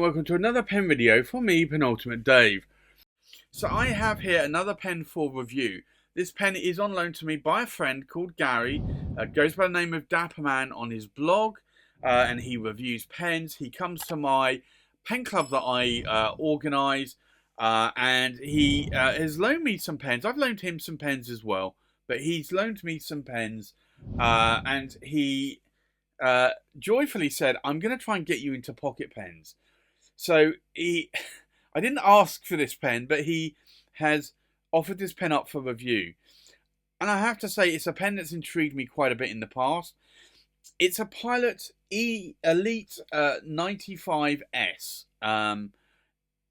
welcome to another pen video from me, Penultimate Dave. So I have here another pen for review. This pen is on loan to me by a friend called Gary. Goes by the name of Dapperman on his blog, and he reviews pens. He comes to my pen club that I organise, and he has loaned me some pens. I've loaned him some pens as well, but he's loaned me some pens, and he joyfully said, "I'm going to try and get you into pocket pens." So I didn't ask for this pen, but he has offered this pen up for review. And I have to say, it's a pen that's intrigued me quite a bit in the past. It's a Pilot Elite 95S.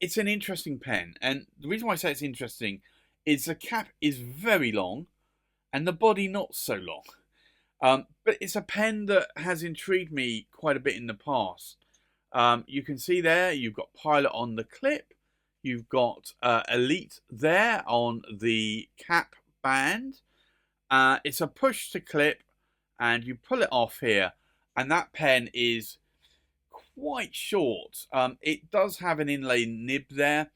It's an interesting pen. And the reason why I say it's interesting is the cap is very long and the body not so long. But it's a pen that has intrigued me quite a bit in the past. You can see there, you've got Pilot on the clip. You've got Elite there on the cap band. It's a push to clip, and you pull it off here. And that pen is quite short. It does have an inlay nib there,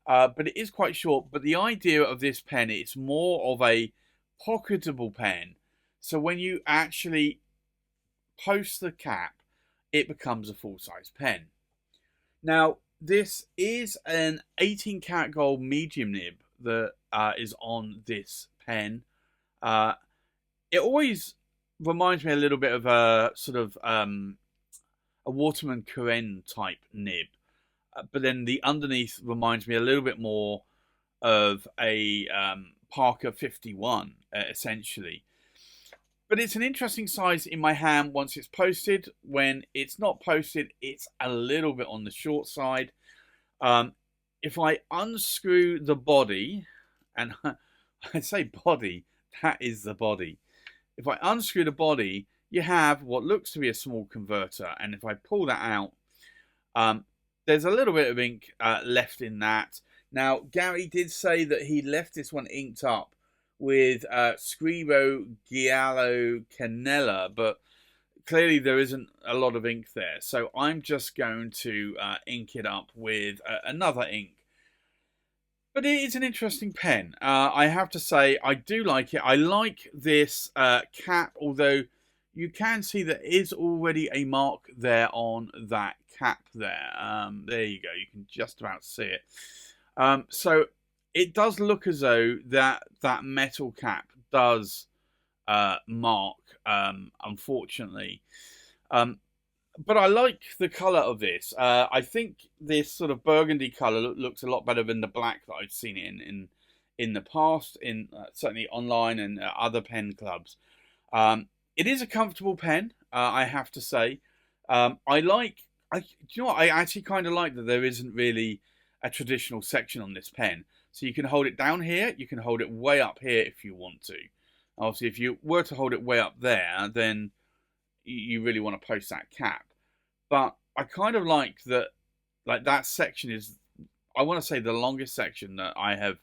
but it is quite short. But the idea of this pen, it's more of a pocketable pen. So when you actually post the cap, it becomes a full-size pen. Now, this is an 18 karat gold medium nib that is on this pen. It always reminds me a little bit of a sort of a Waterman Karen type nib, but then the underneath reminds me a little bit more of a Parker 51, essentially. But it's an interesting size in my hand once it's posted. When it's not posted, it's a little bit on the short side. If I unscrew the body, and I say body, that is the body. If I unscrew the body, you have what looks to be a small converter. And if I pull that out, there's a little bit of ink left in that. Now, Gary did say that he left this one inked up with Scrivo Giallo Cannella, but clearly there isn't a lot of ink there, so I'm just going to ink it up with another ink. But it is an interesting pen. I have to say, I do like it. I like this cap, although you can see there is already a mark there on that cap there. There you go, you can just about see it. So it does look as though that metal cap does mark, unfortunately. But I like the colour of this. I think this sort of burgundy colour looks a lot better than the black that I've seen it in the past, in certainly online and other pen clubs. It is a comfortable pen, I have to say. Do you know what? I actually kind of like that there isn't really a traditional section on this pen. So you can hold it down here, you can hold it way up here if you want to. Obviously, if you were to hold it way up there, then you really want to post that cap. But I kind of like that, that section is, I want to say, the longest section that I have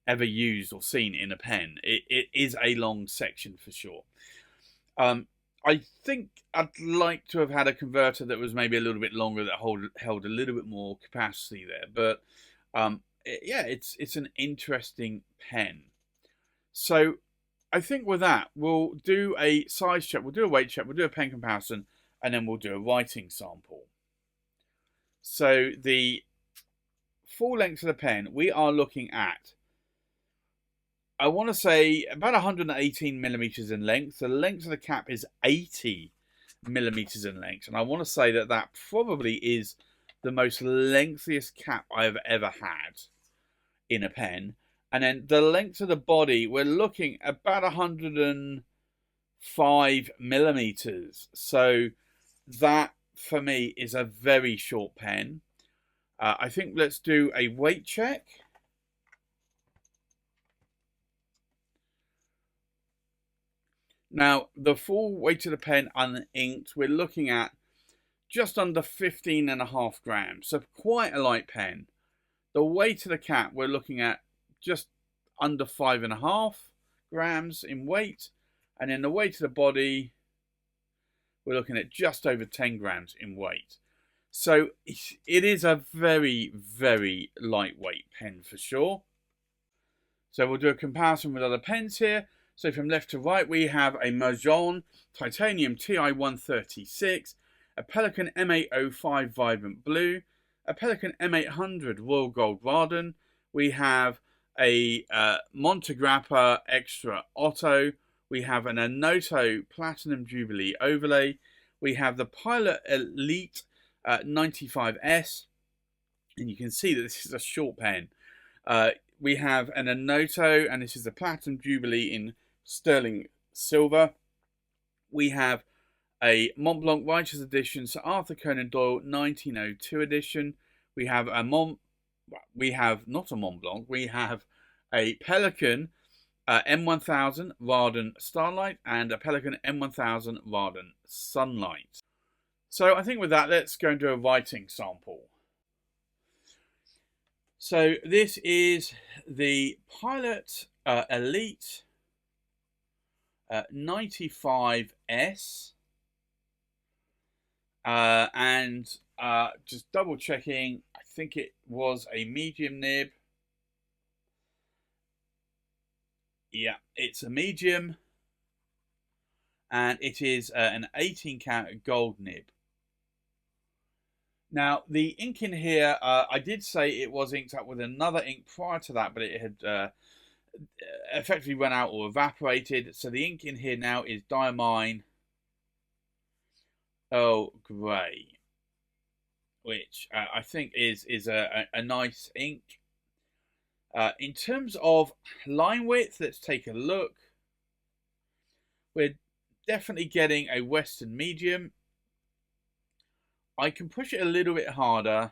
ever used or seen in a pen. It is a long section for sure. I think I'd like to have had a converter that was maybe a little bit longer, that held a little bit more capacity there. But yeah, it's an interesting pen. So I think with that, we'll do a size check, we'll do a weight check, we'll do a pen comparison, and then we'll do a writing sample. So the full length of the pen, we are looking at, I want to say, about 118 millimeters in length. The length of the cap is 80 millimeters in length, and I want to say that that probably is the most lengthiest cap I've ever had in a pen. And then the length of the body, we're looking about 105 millimeters. So that, for me, is a very short pen. I think let's do a weight check. Now, the full weight of the pen uninked, we're looking at just under 15.5 grams. So quite a light pen. The weight of the cap, we're looking at just under 5.5 grams in weight. And then the weight of the body, we're looking at just over 10 grams in weight. So it is a very, very lightweight pen for sure. So we'll do a comparison with other pens here. So from left to right, we have a Majohn Titanium TI-136, a Pelikan M805 Vibrant Blue, a Pelikan M800 Royal Gold Ardent. We have a Montegrappa Extra Otto. We have an Anoto Platinum Jubilee Overlay. We have the Pilot Elite 95S. And you can see that this is a short pen. We have an Anoto, and this is the Platinum Jubilee in sterling silver. We have a Montblanc Writer's Edition, Sir Arthur Conan Doyle 1902 edition. We have a we have not a Montblanc, we have a Pelikan M1000 Ardent Starlight and a Pelikan M1000 Ardent Sunlight. So I think with that, let's go into a writing sample. So this is the Pilot Elite 95S, and just double checking, I think it was a medium nib. Yeah, it's a medium, and it is an 18 karat gold nib. Now, the ink in here, I did say it was inked up with another ink prior to that, but it had effectively run out or evaporated. So the ink in here now is Diamine Earl Grey, which I think is a nice ink. In terms of line width, let's take a look. We're definitely getting a Western medium. I can push it a little bit harder,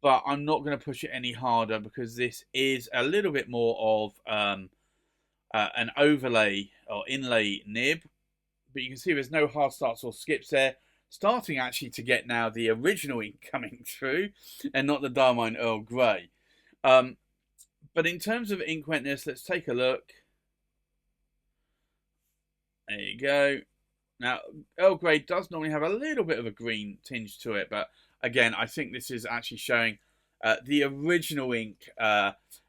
but I'm not going to push it any harder because this is a little bit more of an overlay or inlay nib. But you can see there's no hard starts or skips there. Starting actually to get now the original ink coming through and not the Diamine Earl Grey. But in terms of ink wetness, let's take a look. There you go. Now, Earl Grey does normally have a little bit of a green tinge to it, but again, I think this is actually showing the original ink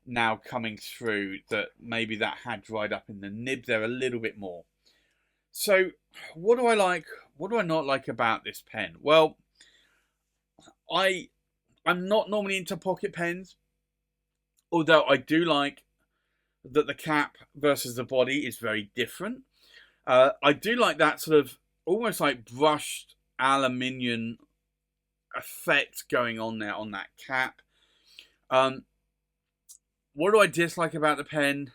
now coming through, that maybe that had dried up in the nib there a little bit more. So, what do I like? What do I not like about this pen? Well, I'm not normally into pocket pens, although I do like that the cap versus the body is very different. I do like that sort of almost like brushed aluminium effect going on there on that cap. What do I dislike about the pen?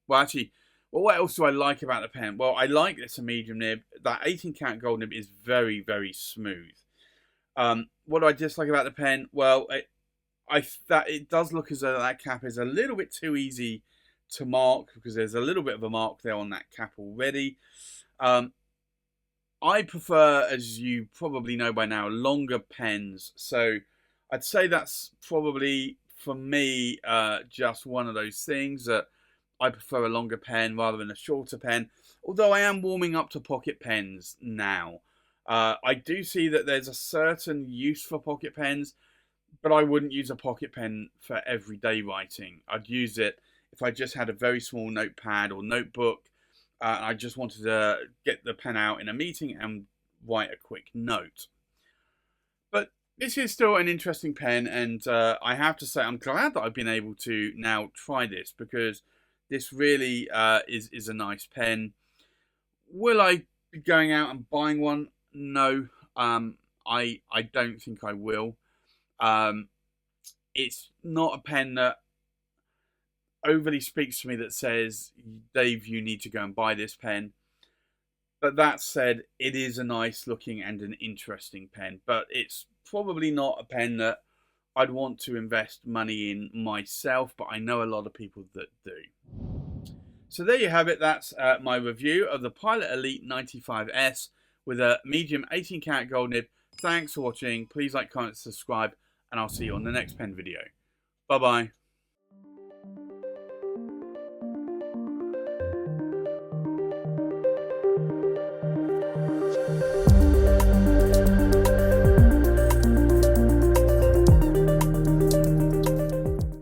Well, actually, what else do I like about the pen? Well, I like it's a medium nib. That 18 karat gold nib is very, very smooth. What do I dislike about the pen? Well, it does look as though that cap is a little bit too easy to mark, because there's a little bit of a mark there on that cap already. I prefer, as you probably know by now, longer pens. So I'd say that's probably, for me, just one of those things that I prefer a longer pen rather than a shorter pen. Although I am warming up to pocket pens now. I do see that there's a certain use for pocket pens, but I wouldn't use a pocket pen for everyday writing. I'd use it if I just had a very small notepad or notebook, and I just wanted to get the pen out in a meeting and write a quick note. But this is still an interesting pen, and I have to say I'm glad that I've been able to now try this, because this really is a nice pen. Will I be going out and buying one? No, I don't think I will. It's not a pen that overly speaks to me that says, Dave, you need to go and buy this pen. But that said, it is a nice looking and an interesting pen, but it's probably not a pen that I'd want to invest money in myself, but I know a lot of people that do. So there you have it. That's my review of the Pilot Elite 95S with a medium 18 karat gold nib. Thanks for watching. Please like, comment, subscribe, and I'll see you on the next pen video. Bye bye.